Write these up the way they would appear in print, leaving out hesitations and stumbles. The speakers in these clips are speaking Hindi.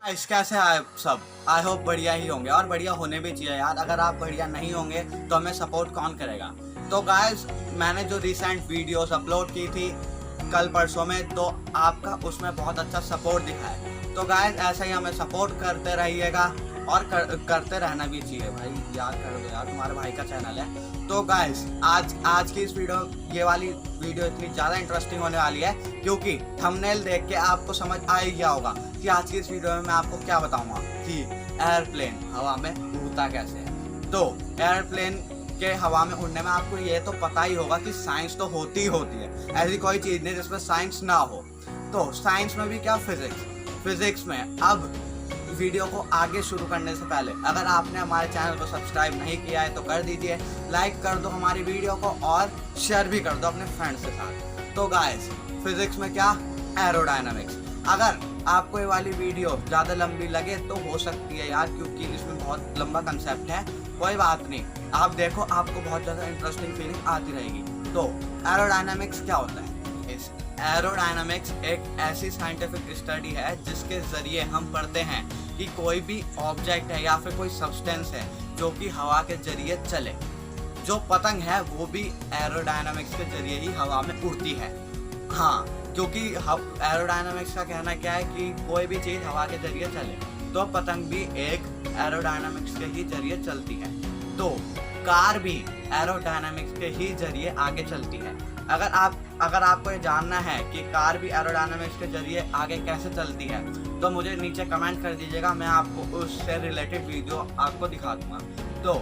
गाइस कैसे हैं आप सब। आई होप बढ़िया ही होंगे और बढ़िया होने भी चाहिए यार। अगर आप बढ़िया नहीं होंगे तो हमें सपोर्ट कौन करेगा। तो गाइस मैंने जो रिसेंट वीडियोस अपलोड की थी कल परसों में, तो आपका उसमें बहुत अच्छा सपोर्ट दिखा है। तो गाइस ऐसे ही हमें सपोर्ट करते रहिएगा और करते रहना भी चाहिए। भाई याद कर दो यार, तुम्हारे भाई का चैनल है। तो गाइस आज की इस ये वाली वीडियो इतनी ज़्यादा इंटरेस्टिंग होने वाली है क्योंकि थंबनेल देख के आपको समझ आ ही गया होगा कि आज की इस वीडियो में मैं आपको क्या बताऊंगा कि एयरप्लेन हवा में उड़ता कैसे है। तो एयरप्लेन के हवा में उड़ने में आपको ये तो पता ही होगा कि साइंस तो होती ही होती है, ऐसी कोई चीज़ नहीं जिसमें साइंस ना हो। तो साइंस में भी क्या, फिजिक्स में। अब वीडियो को आगे शुरू करने से पहले अगर आपने हमारे चैनल को सब्सक्राइब नहीं किया है तो कर दीजिए, लाइक कर दो हमारी वीडियो को और शेयर भी कर दो अपने फ्रेंड्स के साथ। तो गाइस फिजिक्स में क्या, एरोडायनामिक्स। अगर आपको ये वाली वीडियो ज़्यादा लंबी लगे तो हो सकती है यार, क्योंकि इसमें बहुत लंबा कंसेप्ट है। कोई बात नहीं, आप देखो, आपको बहुत ज़्यादा इंटरेस्टिंग फीलिंग आती रहेगी। तो एरोडायनामिक्स क्या होता है? एरोडायनामिक्स एक ऐसी साइंटिफिक स्टडी है जिसके ज़रिए हम पढ़ते हैं कि कोई भी ऑब्जेक्ट है या फिर कोई सब्सटेंस है जो कि हवा के जरिए चले। जो पतंग है वो भी एरोडायनामिक्स के जरिए ही हवा में उड़ती है। हाँ, क्योंकि एरोडायनामिक्स का कहना क्या है कि कोई भी चीज़ हवा के जरिए चले, तो पतंग भी एक एरोडायनामिक्स के ही जरिए चलती है। तो कार भी एरोडायनामिक्स के ही जरिए आगे चलती है। अगर आपको ये जानना है कि कार भी एरोडायनामिक्स के जरिए आगे कैसे चलती है तो मुझे नीचे कमेंट कर दीजिएगा, मैं आपको उससे रिलेटेड वीडियो आपको दिखा दूंगा। तो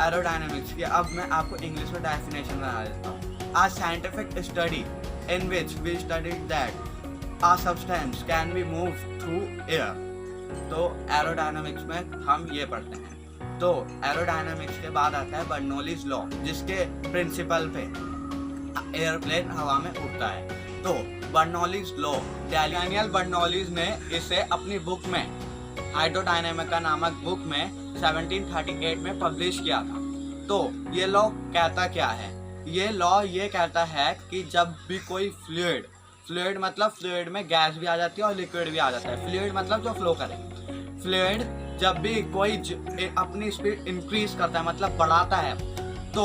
एरोडायनामिक्स की अब मैं आपको इंग्लिश में डेफिनेशन बना देता हूँ। A scientific study in which we study that a substance can be move through air. तो एरोडायनामिक्स में हम ये पढ़ते हैं। तो एरोडायनामिक्स के बाद आता है बर्नौलीज लॉ, जिसके प्रिंसिपल पे एयरप्लेन हवा में उड़ता है। तो बर्नौलीज लॉ, डैनियल बर्नौलीज ने इसे अपनी बुक में हाइड्रोडायनामिका नामक बुक में 1738 में पब्लिश किया था। तो ये लॉ कहता क्या है? ये लॉ ये कहता है कि जब भी कोई फ्लूइड मतलब फ्लूइड में गैस भी आ जाती है और लिक्विड भी आ जाता है। फ्लूइड मतलब जो फ्लो करे। फ्लूइड जब भी कोई अपनी स्पीड इंक्रीज करता है मतलब बढ़ाता है, तो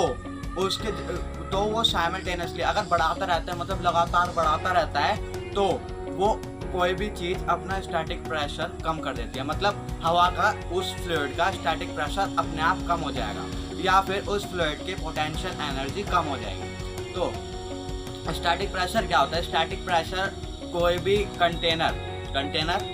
वो साइमल्टेनियसली अगर बढ़ाता रहता है मतलब लगातार बढ़ाता रहता है, तो वो कोई भी चीज़ अपना स्टैटिक प्रेशर कम कर देती है। मतलब हवा का उस फ्लूइड का स्टैटिक प्रेशर अपने आप कम हो जाएगा या फिर उस फ्लूइड की पोटेंशियल एनर्जी कम हो जाएगी। तो स्टैटिक प्रेशर क्या होता है? स्टैटिक प्रेशर कोई भी कंटेनर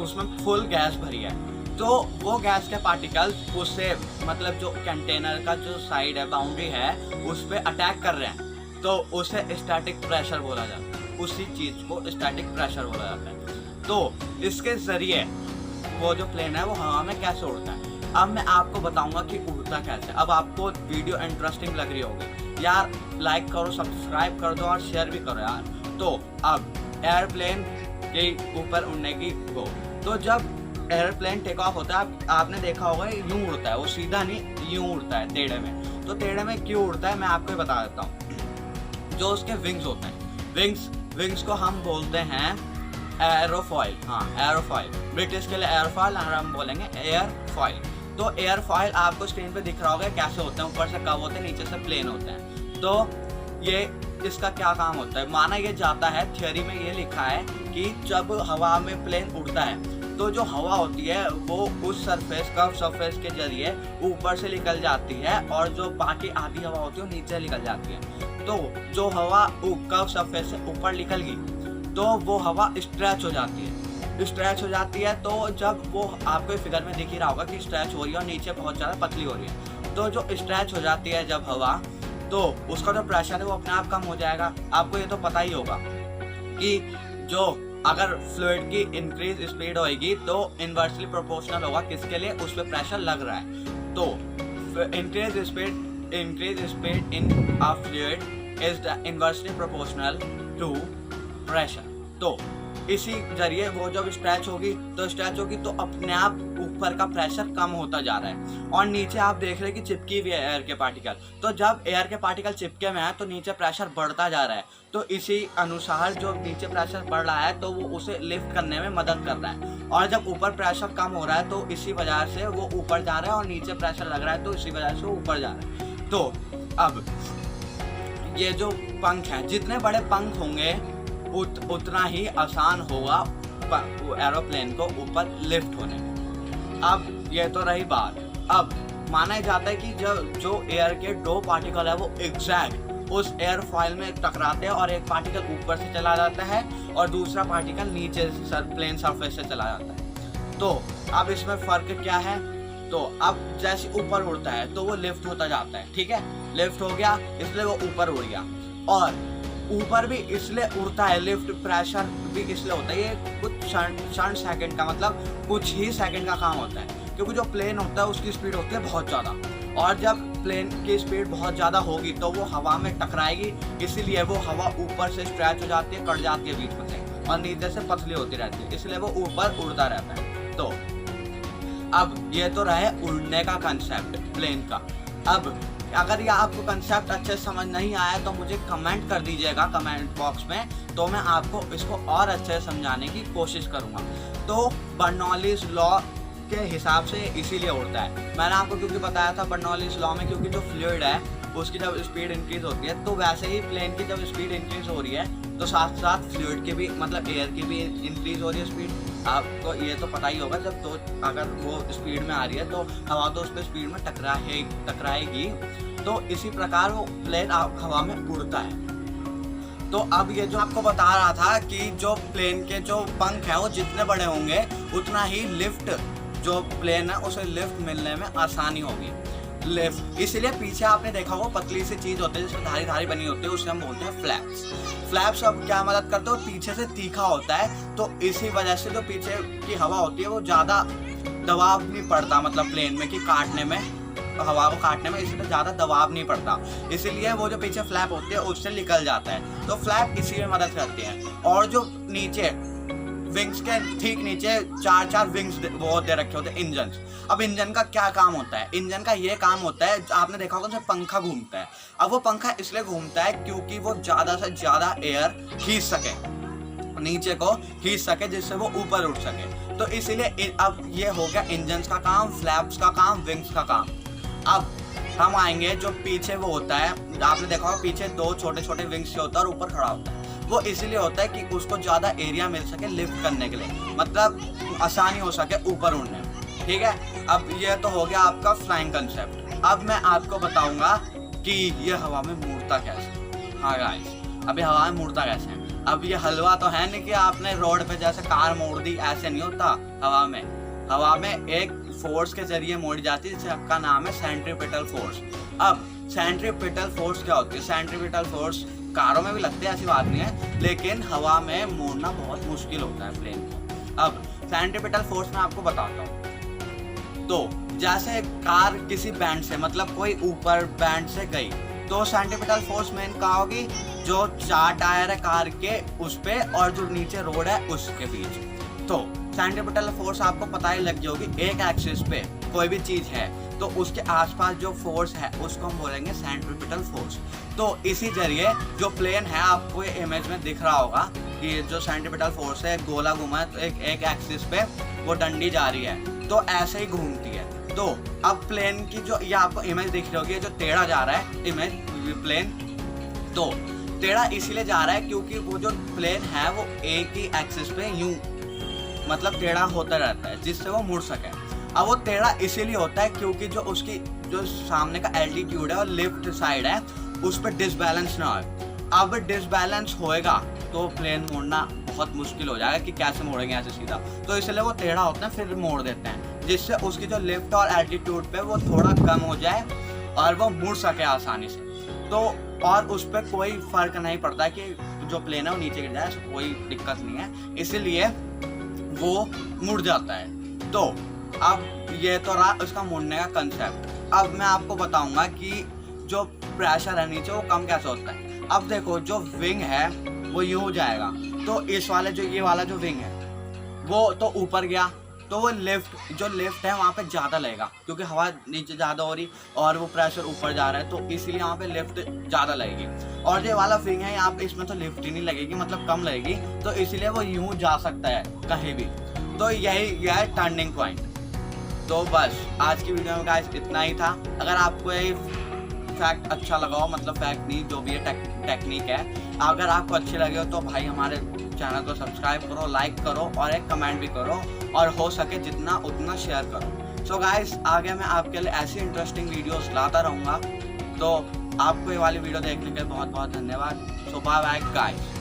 उसमें फुल गैस भरी है, तो वो गैस के पार्टिकल्स उससे मतलब जो कंटेनर का जो साइड है, बाउंड्री है, उस पर अटैक कर रहे हैं, तो उसे स्टैटिक प्रेशर बोला जाता है। उसी चीज़ को स्टैटिक प्रेशर बोला जाता है। तो इसके ज़रिए वो जो प्लेन है वो हवा में कैसे उड़ता है। अब मैं आपको बताऊंगा कि उड़ता कैसे। अब आपको वीडियो इंटरेस्टिंग लग रही होगी यार, लाइक करो, सब्सक्राइब कर दो और शेयर भी करो यार। तो अब एयरप्लेन के ऊपर उड़ने की वो, तो जब एयरप्लेन टेक ऑफ होता है आपने देखा होगा यूं उड़ता है, वो सीधा नहीं यूं उड़ता है टेढ़े में। तो टेढ़े में क्यों उड़ता है मैं आपको बता देता हूँ। जो उसके विंग्स होते हैं, विंग्स को हम बोलते हैं एरोफॉइल। हाँ, एरोफॉइल, ब्रिटिश के लिए एरोफॉइल और हम बोलेंगे एयरफॉइल। तो एयरफॉइल आपको स्क्रीन पे दिख रहा होगा कैसे होते हैं, ऊपर से कव होते हैं, नीचे से प्लेन होते हैं। तो ये इसका क्या काम होता है? माना ये जाता है, थियोरी में ये लिखा है कि जब हवा में प्लेन उड़ता है तो जो हवा होती है वो उस कर्व सरफेस के जरिए ऊपर से निकल जाती है और जो बाकी आधी हवा होती है वो नीचे निकल जाती है। तो जो हवा कर्व सरफेस से ऊपर निकल गई तो वो हवा स्ट्रेच हो जाती है। तो जब वो आपको फिगर में दिख ही रहा होगा कि स्ट्रेच हो रही है और नीचे बहुत ज़्यादा पतली हो रही है। तो जो स्ट्रेच हो जाती है जब हवा, तो उसका जो प्रेशर है वो अपने आप कम हो जाएगा। आपको ये तो पता ही होगा कि जो अगर फ्लूइड की इंक्रीज स्पीड होएगी तो इन्वर्सली प्रोपोर्शनल होगा किसके लिए? उस पर प्रेशर लग रहा है। तो increase speed in a fluid is inversely proportional to pressure. तो इसी जरिए वो जब स्ट्रेच होगी तो अपने आप ऊपर का प्रेशर कम होता जा रहा है। और नीचे आप देख रहे हैं कि चिपकी हुई है एयर के पार्टिकल, तो जब एयर के पार्टिकल चिपके में है तो नीचे प्रेशर बढ़ता जा रहा है। तो इसी अनुसार जो नीचे प्रेशर बढ़ रहा है तो वो उसे लिफ्ट करने में मदद कर रहा है। और जब ऊपर प्रेशर कम हो रहा है तो इसी वजह से वो ऊपर जा रहा है, और नीचे प्रेशर लग रहा है तो इसी वजह से वो ऊपर जा रहा है। तो अब ये जो पंख हैं, जितने बड़े पंख होंगे उतना ही आसान होगा एरोप्लेन को ऊपर लिफ्ट होने में। अब ये तो रही बात। अब माना जाता है कि जो एयर के दो पार्टिकल है वो एग्जैक्ट उस एयरफॉइल में टकराते हैं, और एक पार्टिकल ऊपर से चला जाता है और दूसरा पार्टिकल नीचे प्लेन सरफेस से चला जाता है। तो अब इसमें फर्क क्या है? तो अब जैसे ऊपर उड़ता है तो वो लिफ्ट होता जाता है, ठीक है, लिफ्ट हो गया इसलिए वो ऊपर उड़ गया। और ऊपर भी इसलिए उड़ता है, लिफ्ट प्रेशर भी इसलिए होता है, ये कुछ क्षण सेकंड का, मतलब कुछ ही सेकंड का काम होता है, क्योंकि जो प्लेन होता है उसकी स्पीड होती है बहुत ज़्यादा, और जब प्लेन की स्पीड बहुत ज़्यादा होगी तो वो हवा में टकराएगी, इसीलिए वो हवा ऊपर से स्ट्रेच हो जाती है, कट जाती है बीच में से, और नीचे से पतली होती रहती है, इसलिए वो ऊपर उड़ता रहता है। तो अब ये तो रहे उड़ने का कंसेप्ट प्लेन का। अब अगर ये आपको कंसेप्ट अच्छे समझ नहीं आया तो मुझे कमेंट कर दीजिएगा कमेंट बॉक्स में, तो मैं आपको इसको और अच्छे से समझाने की कोशिश करूँगा। तो बर्नौलीज लॉ के हिसाब से इसीलिए उड़ता है, मैंने आपको क्योंकि बताया था बर्नौलीज लॉ में, क्योंकि जो फ्लूइड है उसकी जब स्पीड इंक्रीज होती है तो वैसे ही प्लेन की जब स्पीड इंक्रीज हो रही है तो साथ साथ फ्लूइड की भी, मतलब एयर की भी इंक्रीज हो रही है स्पीड। आपको ये तो पता ही होगा, जब तो अगर वो स्पीड में आ रही है तो हवा तो उस पर स्पीड में टकराएगी, तो इसी प्रकार वो प्लेन हवा में उड़ता है। तो अब ये जो आपको बता रहा था कि जो प्लेन के जो पंख हैं वो जितने बड़े होंगे उतना ही लिफ्ट, जो प्लेन है उसे लिफ्ट मिलने में आसानी होगी। लिफ्ट इसलिए पीछे आपने देखा होगा पतली सी चीज होती है जिसमें धारी धारी बनी होती है, उसे हम बोलते हैं फ्लैप्स। फ्लैप्स अब क्या मदद करते हो, पीछे से तीखा होता है, तो इसी वजह से जो पीछे की हवा होती है वो ज़्यादा दबाव नहीं पड़ता, मतलब प्लेन में कि काटने में, हवा को काटने में इसलिए ज़्यादा दबाव नहीं पड़ता, इसीलिए वो जो पीछे फ्लैप होती है उससे निकल जाता है। तो फ्लैप इसी में मदद करती है। और जो नीचे विंग्स के ठीक नीचे चार विंग्स वो दे रखे होते हैं इंजन। अब इंजन का क्या काम होता है? इंजन का ये काम होता है, आपने देखा होगा उसमें पंखा घूमता है। अब वो पंखा इसलिए घूमता है क्योंकि वो ज़्यादा से ज़्यादा एयर खींच सके, नीचे को खींच सके, जिससे वो ऊपर उठ सके। तो इसीलिए अब ये हो गया इंजन का काम, फ्लैप्स का काम, विंग्स का काम। अब हम आएंगे जो पीछे वो होता है, आपने देखा होगा पीछे दो छोटे छोटे विंग्स के होता है और ऊपर खड़ा होता है। वो इसीलिए होता है कि उसको ज़्यादा एरिया मिल सके लिफ्ट करने के लिए, मतलब आसानी हो सके ऊपर उड़ने में, ठीक है। अब ये तो हो गया आपका फ्लाइंग कंसेप्ट। अब मैं आपको बताऊंगा कि ये हवा में मुड़ता कैसे। हाँ गाइस, अब ये हवा में मुड़ता कैसे है। अब ये हलवा तो है नहीं कि आपने रोड पे जैसे कार मोड़ दी, ऐसे नहीं होता। हवा में एक फोर्स के जरिए मोड़ी जाती है जिसका नाम है सेंट्रीपिटल फोर्स। अब सेंट्रीपिटल फोर्स क्या होती है? सेंट्रीपिटल फोर्स कारों में भी लगते हैं, ऐसी बात नहीं है, लेकिन हवा में मोड़ना बहुत मुश्किल होता है प्लेन को। अब सेंट्रीपिटल फोर्स मैं आपको बताता हूँ। तो जैसे कार किसी बैंड से, मतलब कोई ऊपर बैंड से गई, तो सेंट्रीपिटल फोर्स मेन क्या होगी? जो चार टायर है कार के उस पे और जो नीचे रोड है उसके बीच। तो सेंट्रीपिटल फोर्स आपको पता ही लग जाएगी, एक एक्सिस पे कोई भी चीज है तो उसके आसपास जो फोर्स है उसको हम बोलेंगे सेंट्रीपिटल फोर्स। तो इसी जरिए जो प्लेन है, आपको ये इमेज में दिख रहा होगा कि जो सेंट्रीपिटल फोर्स है गोला घुमा है, तो एक एक्सिस पे वो डंडी जा रही है, तो ऐसे ही घूमती है। तो अब प्लेन की जो ये आपको इमेज दिख रही होगी, जो टेढ़ा जा रहा है इमेज प्लेन, तो टेढ़ा इसीलिए जा रहा है क्योंकि वो जो प्लेन है वो एक ही एक्सिस पे यूं मतलब टेढ़ा होता रहता है जिससे वो मुड़ सके। अब वो टेढ़ा इसीलिए होता है क्योंकि जो उसकी जो सामने का एल्टीट्यूड है और लेफ्ट साइड है उस पर डिसबैलेंस ना हो। अब डिसबैलेंस होएगा तो प्लेन मोड़ना बहुत मुश्किल हो जाएगा कि कैसे मोड़ेंगे ऐसे सीधा, तो इसलिए वो टेढ़ा होता है फिर मोड़ देते हैं, जिससे उसकी जो लिफ्ट और एल्टीट्यूड पे वो थोड़ा कम हो जाए और वो मुड़ सके आसानी से। तो और उस पर कोई फर्क नहीं पड़ता कि जो प्लेन है वो नीचे गिर जाए, कोई दिक्कत नहीं है, इसीलिए वो मुड़ जाता है। तो अब ये तो रहा उसका मुड़ने का कंसेप्ट। अब मैं आपको बताऊंगा कि जो प्रेशर है नीचे वो कम कैसे होता है। अब देखो जो विंग है वो यूं हो जाएगा, तो इस वाले जो ये वाला जो विंग है वो तो ऊपर गया, तो वो लिफ्ट जो लिफ्ट है वहाँ पे ज़्यादा लगेगा क्योंकि हवा नीचे ज़्यादा हो रही और वो प्रेशर ऊपर जा रहा है, तो इसीलिए यहाँ पे लिफ्ट ज़्यादा लगेगी। और ये वाला विंग है यहाँ पे, इसमें तो लिफ्ट ही नहीं लगेगी, मतलब कम लगेगी, तो इसीलिए वो यूँ जा सकता है कहीं भी। तो यही है टर्निंग पॉइंट। तो बस आज की वीडियो में गाइस इतना ही था। अगर आपको ये फैक्ट अच्छा लगा हो, मतलब फैक्ट नहीं, जो भी है टेक्निक है, अगर आपको अच्छे लगे हो तो भाई हमारे चैनल को सब्सक्राइब करो, लाइक करो और एक कमेंट भी करो, और हो सके जितना उतना शेयर करो। सो गाइस आगे मैं आपके लिए ऐसी इंटरेस्टिंग वीडियोस लाता रहूँगा। तो आपको ये वाली वीडियो देखने के लिए बहुत बहुत धन्यवाद। सो बाय बाय गाइस।